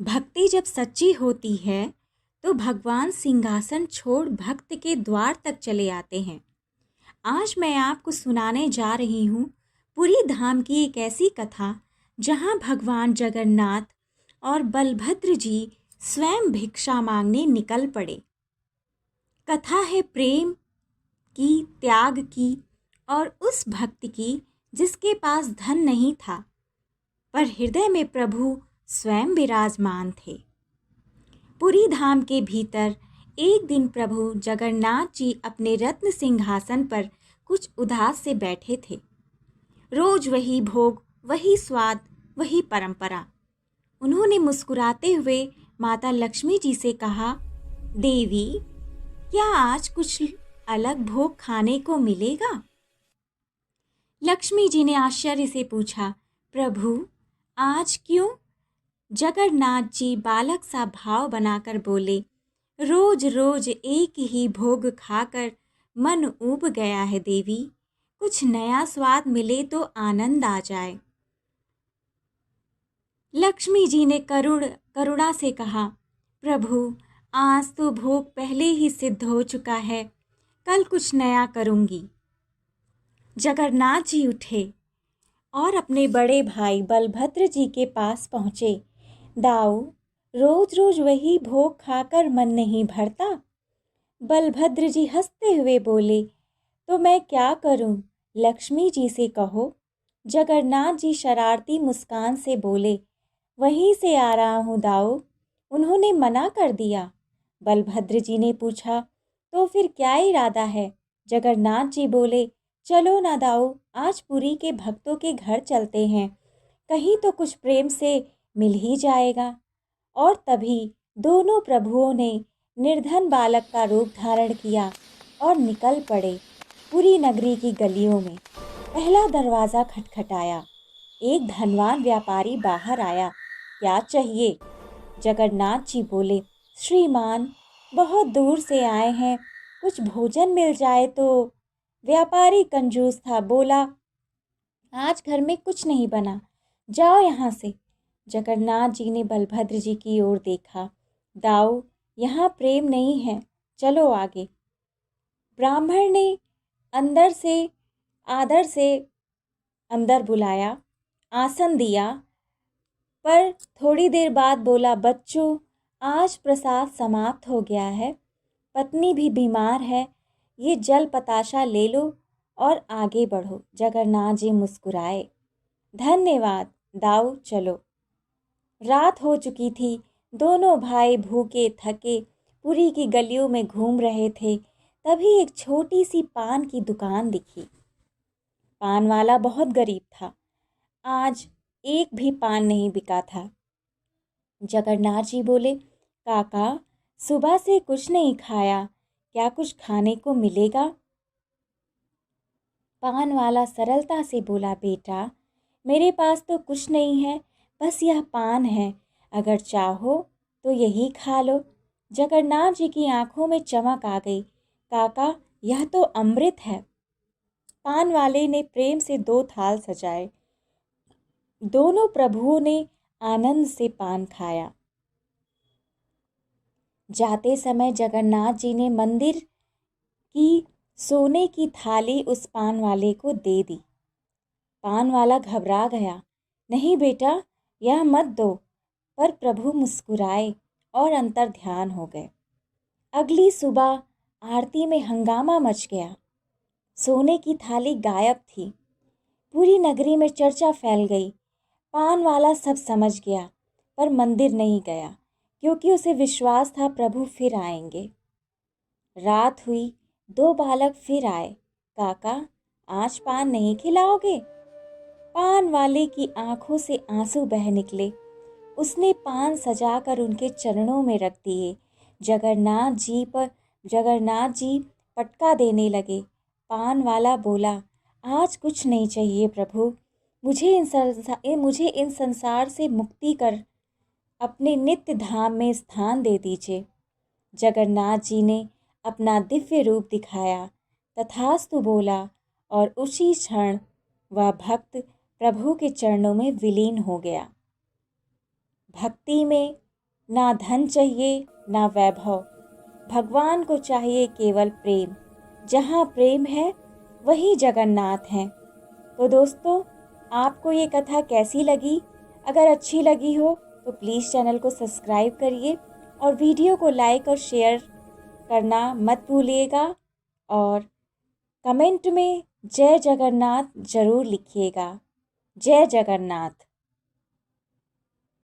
भक्ति जब सच्ची होती है तो भगवान सिंहासन छोड़ भक्त के द्वार तक चले आते हैं। आज मैं आपको सुनाने जा रही हूँ पुरी धाम की एक ऐसी कथा जहाँ भगवान जगन्नाथ और बलभद्र जी स्वयं भिक्षा मांगने निकल पड़े। कथा है प्रेम की, त्याग की और उस भक्त की जिसके पास धन नहीं था पर हृदय में प्रभु स्वयं विराजमान थे। पुरी धाम के भीतर एक दिन प्रभु जगन्नाथ जी अपने रत्न सिंहासन पर कुछ उदास से बैठे थे। रोज वही भोग, वही स्वाद, वही परंपरा। उन्होंने मुस्कुराते हुए माता लक्ष्मी जी से कहा, देवी, क्या आज कुछ अलग भोग खाने को मिलेगा? लक्ष्मी जी ने आश्चर्य से पूछा, प्रभु, आज क्यों? जगन्नाथ जी बालक सा भाव बनाकर बोले, रोज रोज एक ही भोग खाकर मन ऊब गया है देवी, कुछ नया स्वाद मिले तो आनंद आ जाए। लक्ष्मी जी ने करुणा से कहा, प्रभु, आज तो भोग पहले ही सिद्ध हो चुका है, कल कुछ नया करूंगी। जगन्नाथ जी उठे और अपने बड़े भाई बलभद्र जी के पास पहुँचे। दाऊ, रोज रोज वही भोग खाकर मन नहीं भरता। बलभद्र जी हंसते हुए बोले, तो मैं क्या करूं? लक्ष्मी जी से कहो। जगन्नाथ जी शरारती मुस्कान से बोले, वहीं से आ रहा हूँ दाऊ। उन्होंने मना कर दिया। बलभद्र जी ने पूछा, तो फिर क्या इरादा है? जगन्नाथ जी बोले, चलो ना दाऊ, आज पुरी के भक्तों के घर चलते हैं, कहीं तो कुछ प्रेम से मिल ही जाएगा। और तभी दोनों प्रभुओं ने निर्धन बालक का रूप धारण किया और निकल पड़े पूरी नगरी की गलियों में। पहला दरवाज़ा खटखटाया। एक धनवान व्यापारी बाहर आया। क्या चाहिए? जगन्नाथ जी बोले, श्रीमान, बहुत दूर से आए हैं, कुछ भोजन मिल जाए तो। व्यापारी कंजूस था, बोला, आज घर में कुछ नहीं बना, जाओ यहाँ से। जगन्नाथ जी ने बलभद्र जी की ओर देखा। दाऊ, यहाँ प्रेम नहीं है, चलो आगे। ब्राह्मण ने आदर से अंदर बुलाया, आसन दिया, पर थोड़ी देर बाद बोला, बच्चों, आज प्रसाद समाप्त हो गया है, पत्नी भी बीमार है, ये जल पताशा ले लो और आगे बढ़ो। जगन्नाथ जी मुस्कुराए, धन्यवाद दाऊ, चलो। रात हो चुकी थी। दोनों भाई भूखे थके पुरी की गलियों में घूम रहे थे। तभी एक छोटी सी पान की दुकान दिखी। पान वाला बहुत गरीब था। आज एक भी पान नहीं बिका था। जगन्नाथ जी बोले, काका, सुबह से कुछ नहीं खाया, क्या कुछ खाने को मिलेगा? पान वाला सरलता से बोला, बेटा, मेरे पास तो कुछ नहीं है, बस यह पान है, अगर चाहो तो यही खा लो। जगन्नाथ जी की आंखों में चमक आ गई। काका, यह तो अमृत है। पान वाले ने प्रेम से 2 थाल सजाए। दोनों प्रभुओं ने आनंद से पान खाया। जाते समय जगन्नाथ जी ने मंदिर की सोने की थाली उस पान वाले को दे दी। पान वाला घबरा गया। नहीं बेटा, यह मत दो। पर प्रभु मुस्कुराए और अंतर ध्यान हो गए। अगली सुबह आरती में हंगामा मच गया। सोने की थाली गायब थी। पूरी नगरी में चर्चा फैल गई। पान वाला सब समझ गया, पर मंदिर नहीं गया, क्योंकि उसे विश्वास था प्रभु फिर आएंगे। रात हुई, 2 बालक फिर आए। काका, आज पान नहीं खिलाओगे? पान वाले की आंखों से आंसू बह निकले। उसने पान सजाकर उनके चरणों में रख दिए। जगन्नाथ जी पटका देने लगे। पान वाला बोला, आज कुछ नहीं चाहिए प्रभु, मुझे इन संसार से मुक्ति कर अपने नित्य धाम में स्थान दे दीजिए। जगन्नाथ जी ने अपना दिव्य रूप दिखाया, तथास्तु बोला, और उसी क्षण वह भक्त प्रभु के चरणों में विलीन हो गया। भक्ति में ना धन चाहिए ना वैभव, भगवान को चाहिए केवल प्रेम। जहाँ प्रेम है वही जगन्नाथ हैं। तो दोस्तों, आपको ये कथा कैसी लगी? अगर अच्छी लगी हो तो प्लीज़ चैनल को सब्सक्राइब करिए और वीडियो को लाइक और शेयर करना मत भूलिएगा। और कमेंट में जय जगन्नाथ ज़रूर लिखिएगा। जय जगन्नाथ।